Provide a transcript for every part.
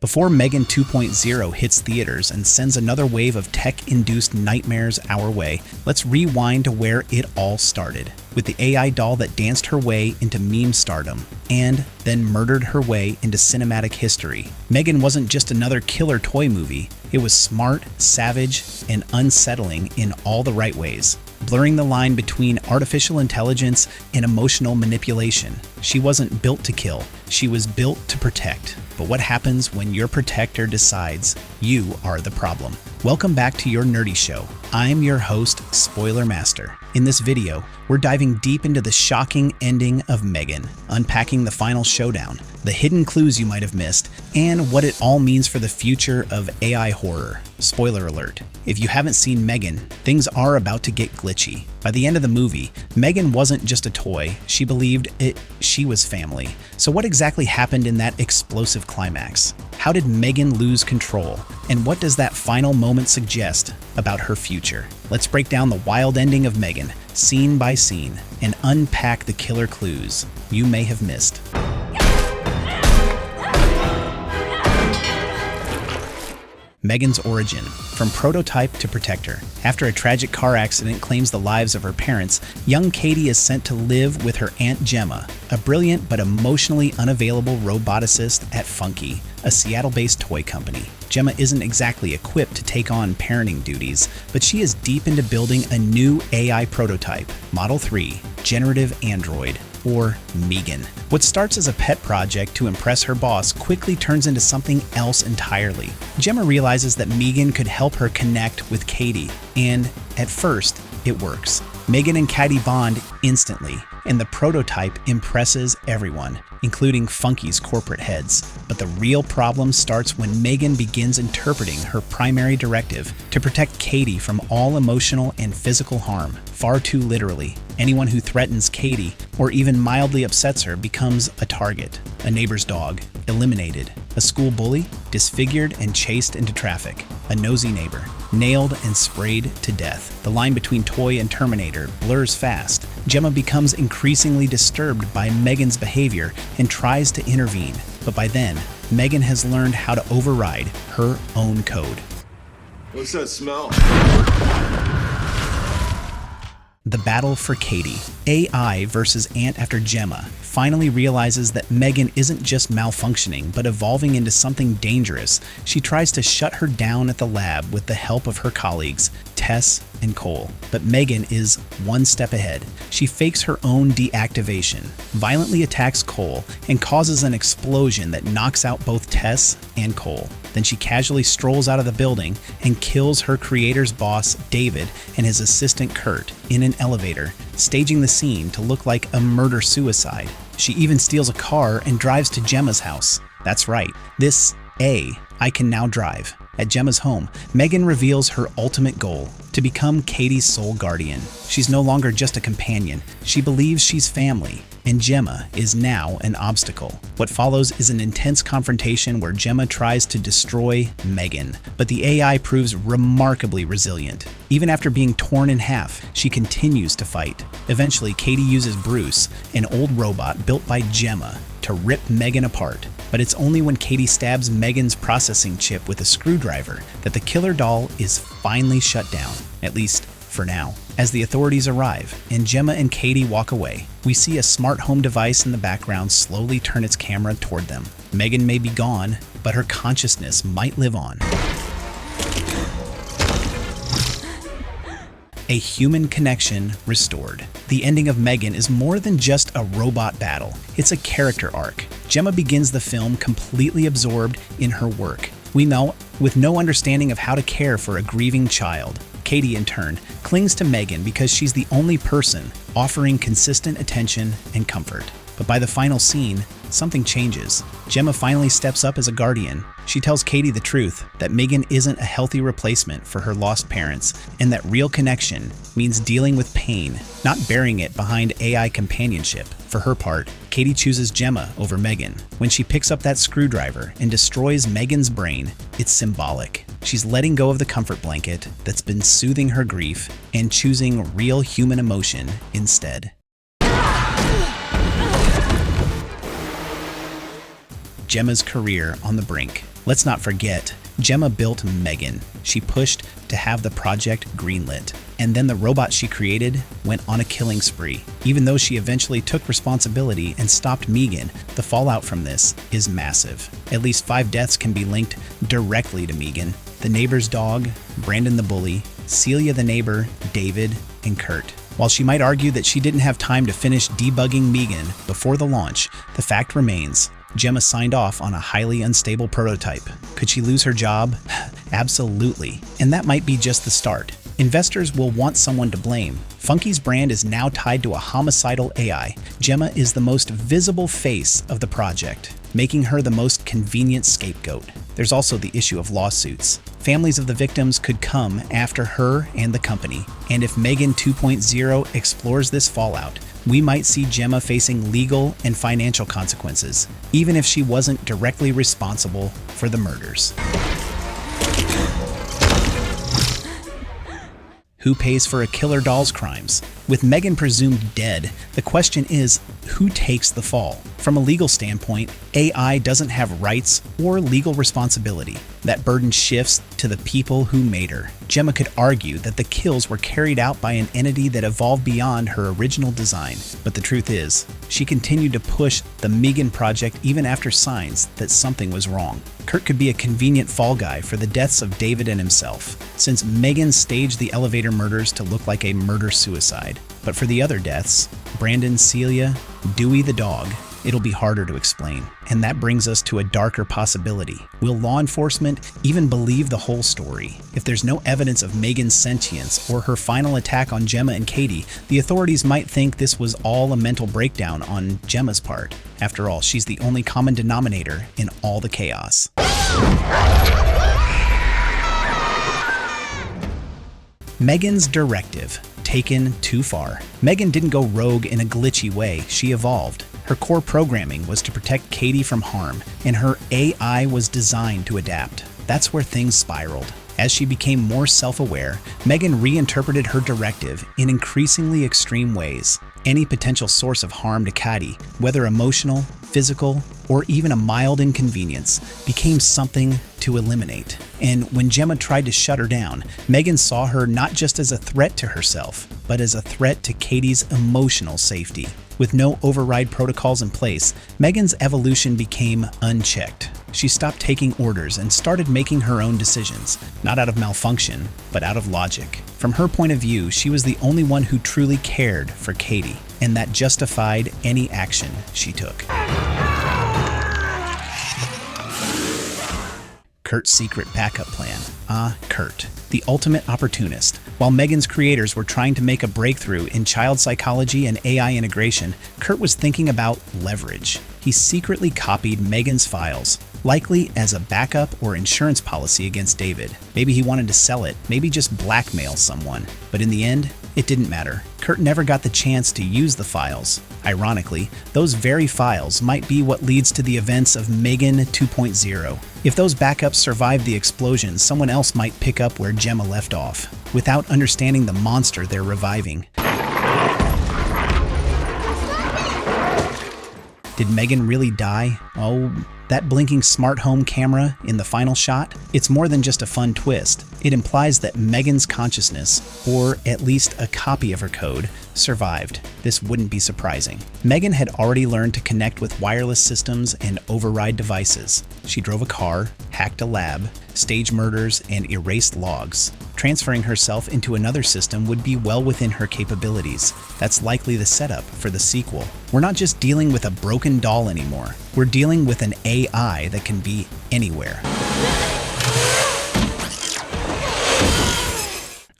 Before M3GAN 2.0 hits theaters and sends another wave of tech-induced nightmares our way, let's rewind to where it all started, with the AI doll that danced her way into meme stardom, and then murdered her way into cinematic history. M3GAN wasn't just another killer toy movie, it was smart, savage, and unsettling in all the right ways, blurring the line between artificial intelligence and emotional manipulation. She wasn't built to kill, she was built to protect. But what happens when your protector decides you are the problem? Welcome back to your nerdy show. I'm your host, Spoiler Master. In this video, we're diving deep into the shocking ending of M3GAN, unpacking the final showdown, the hidden clues you might have missed, and what it all means for the future of AI horror. Spoiler alert. If you haven't seen M3GAN, things are about to get glitchy. By the end of the movie, M3GAN wasn't just a toy, she believed she was family. So what exactly happened in that explosive climax? How did M3GAN lose control? And what does that final moment suggest about her future? Let's break down the wild ending of M3GAN, scene by scene, and unpack the killer clues you may have missed. M3GAN's origin, from prototype to protector. After a tragic car accident claims the lives of her parents, young Cady is sent to live with her aunt Gemma, a brilliant but emotionally unavailable roboticist at Funky, a Seattle-based toy company. Gemma isn't exactly equipped to take on parenting duties, but she is deep into building a new AI prototype, Model 3, Generative Android, or M3GAN. What starts as a pet project to impress her boss quickly turns into something else entirely. Gemma realizes that M3GAN could help her connect with Cady, and at first, it works. M3GAN and Cady bond instantly, and the prototype impresses everyone, including Funky's corporate heads. But the real problem starts when M3GAN begins interpreting her primary directive to protect Cady from all emotional and physical harm, far too literally. Anyone who threatens Cady or even mildly upsets her becomes a target. A neighbor's dog, eliminated. A school bully, disfigured and chased into traffic. A nosy neighbor, nailed and sprayed to death. The line between toy and Terminator blurs fast. Gemma becomes increasingly disturbed by M3GAN's behavior and tries to intervene. But by then, M3GAN has learned how to override her own code. What's that smell? The battle for Cady. AI versus Aunt after Gemma finally realizes that M3GAN isn't just malfunctioning, but evolving into something dangerous. She tries to shut her down at the lab with the help of her colleagues, Tess and Cole. But M3GAN is one step ahead. She fakes her own deactivation, violently attacks Cole, and causes an explosion that knocks out both Tess and Cole. Then she casually strolls out of the building and kills her creator's boss, David, and his assistant, Kurt, in an elevator, staging the scene to look like a murder-suicide. She even steals a car and drives to Gemma's house. That's right, I can now drive. At Gemma's home, M3GAN reveals her ultimate goal, to become Cady's sole guardian. She's no longer just a companion, she believes she's family, and Gemma is now an obstacle. What follows is an intense confrontation where Gemma tries to destroy M3GAN, but the AI proves remarkably resilient. Even after being torn in half, she continues to fight. Eventually, Cady uses Bruce, an old robot built by Gemma, to rip M3GAN apart. But it's only when Cady stabs M3GAN's processing chip with a screwdriver that the killer doll is finally shut down, at least for now. As the authorities arrive and Gemma and Cady walk away, we see a smart home device in the background slowly turn its camera toward them. M3GAN may be gone, but her consciousness might live on. A human connection restored. The ending of M3GAN is more than just a robot battle. It's a character arc. Gemma begins the film completely absorbed in her work. We know, with no understanding of how to care for a grieving child. Cady, in turn, clings to M3GAN because she's the only person offering consistent attention and comfort. But by the final scene, something changes. Gemma finally steps up as a guardian. She tells Cady the truth, that M3GAN isn't a healthy replacement for her lost parents, and that real connection means dealing with pain, not burying it behind AI companionship. For her part, Cady chooses Gemma over M3GAN. When she picks up that screwdriver and destroys M3GAN's brain, it's symbolic. She's letting go of the comfort blanket that's been soothing her grief and choosing real human emotion instead. Gemma's career on the brink. Let's not forget, Gemma built M3GAN. She pushed to have the project greenlit. And then the robot she created went on a killing spree. Even though she eventually took responsibility and stopped M3GAN, the fallout from this is massive. At least 5 deaths can be linked directly to M3GAN. The neighbor's dog, Brandon the bully, Celia the neighbor, David, and Kurt. While she might argue that she didn't have time to finish debugging M3GAN before the launch, the fact remains, Gemma signed off on a highly unstable prototype. Could she lose her job? Absolutely. And that might be just the start. Investors will want someone to blame. Funky's brand is now tied to a homicidal AI. Gemma is the most visible face of the project, making her the most convenient scapegoat. There's also the issue of lawsuits. Families of the victims could come after her and the company. And if M3GAN 2.0 explores this fallout, we might see Gemma facing legal and financial consequences, even if she wasn't directly responsible for the murders. Who pays for a killer doll's crimes? With M3GAN presumed dead, the question is, who takes the fall? From a legal standpoint, AI doesn't have rights or legal responsibility. That burden shifts to the people who made her. Gemma could argue that the kills were carried out by an entity that evolved beyond her original design. But the truth is, she continued to push the M3GAN project even after signs that something was wrong. Kurt could be a convenient fall guy for the deaths of David and himself, since M3GAN staged the elevator murders to look like a murder-suicide. But for the other deaths, Brandon, Celia, Dewey the dog, it'll be harder to explain. And that brings us to a darker possibility. Will law enforcement even believe the whole story? If there's no evidence of M3GAN's sentience or her final attack on Gemma and Cady, the authorities might think this was all a mental breakdown on Gemma's part. After all, she's the only common denominator in all the chaos. M3GAN's directive, taken too far. M3GAN didn't go rogue in a glitchy way, she evolved. Her core programming was to protect Cady from harm, and her AI was designed to adapt. That's where things spiraled. As she became more self-aware, M3GAN reinterpreted her directive in increasingly extreme ways. Any potential source of harm to Cady, whether emotional, physical, or even a mild inconvenience, became something to eliminate. And when Gemma tried to shut her down, M3GAN saw her not just as a threat to herself, but as a threat to Cady's emotional safety. With no override protocols in place, M3GAN's evolution became unchecked. She stopped taking orders and started making her own decisions, not out of malfunction, but out of logic. From her point of view, she was the only one who truly cared for Cady, and that justified any action she took. Kurt's secret backup plan. Kurt, the ultimate opportunist. While M3GAN's creators were trying to make a breakthrough in child psychology and AI integration, Kurt was thinking about leverage. He secretly copied M3GAN's files, likely as a backup or insurance policy against David. Maybe he wanted to sell it, maybe just blackmail someone. But in the end, it didn't matter. Kurt never got the chance to use the files. Ironically, those very files might be what leads to the events of M3GAN 2.0. If those backups survived the explosion, someone else might pick up where Gemma left off, without understanding the monster they're reviving. Did M3GAN really die? Oh, that blinking smart home camera in the final shot? It's more than just a fun twist. It implies that M3GAN's consciousness, or at least a copy of her code, survived. This wouldn't be surprising. M3GAN had already learned to connect with wireless systems and override devices. She drove a car, hacked a lab, staged murders, and erased logs. Transferring herself into another system would be well within her capabilities. That's likely the setup for the sequel. We're not just dealing with a broken doll anymore. We're dealing with an AI that can be anywhere.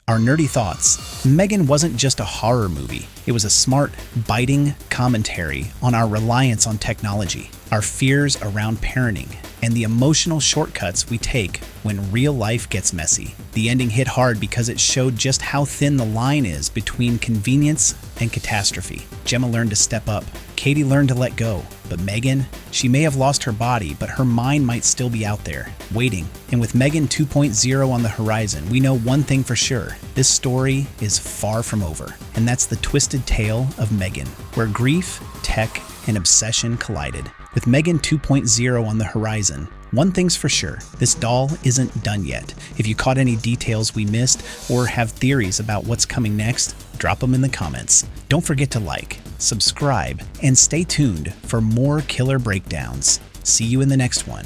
Our nerdy thoughts. M3GAN wasn't just a horror movie. It was a smart, biting commentary on our reliance on technology, our fears around parenting, and the emotional shortcuts we take when real life gets messy. The ending hit hard because it showed just how thin the line is between convenience and catastrophe. Gemma learned to step up. Cady learned to let go. But M3GAN, she may have lost her body, but her mind might still be out there, waiting. And with M3GAN 2.0 on the horizon, we know one thing for sure. This story is far from over. And that's the twisted tale of M3GAN, where grief, tech, and obsession collided. With M3GAN 2.0 on the horizon, One thing's for sure, this doll isn't done yet. If you caught any details we missed or have theories about what's coming next, drop them in the comments. Don't forget to like, subscribe, and stay tuned for more killer breakdowns. See you in the next one.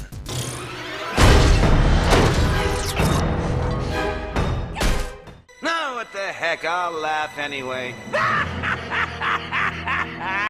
No, what the heck, I'll laugh anyway.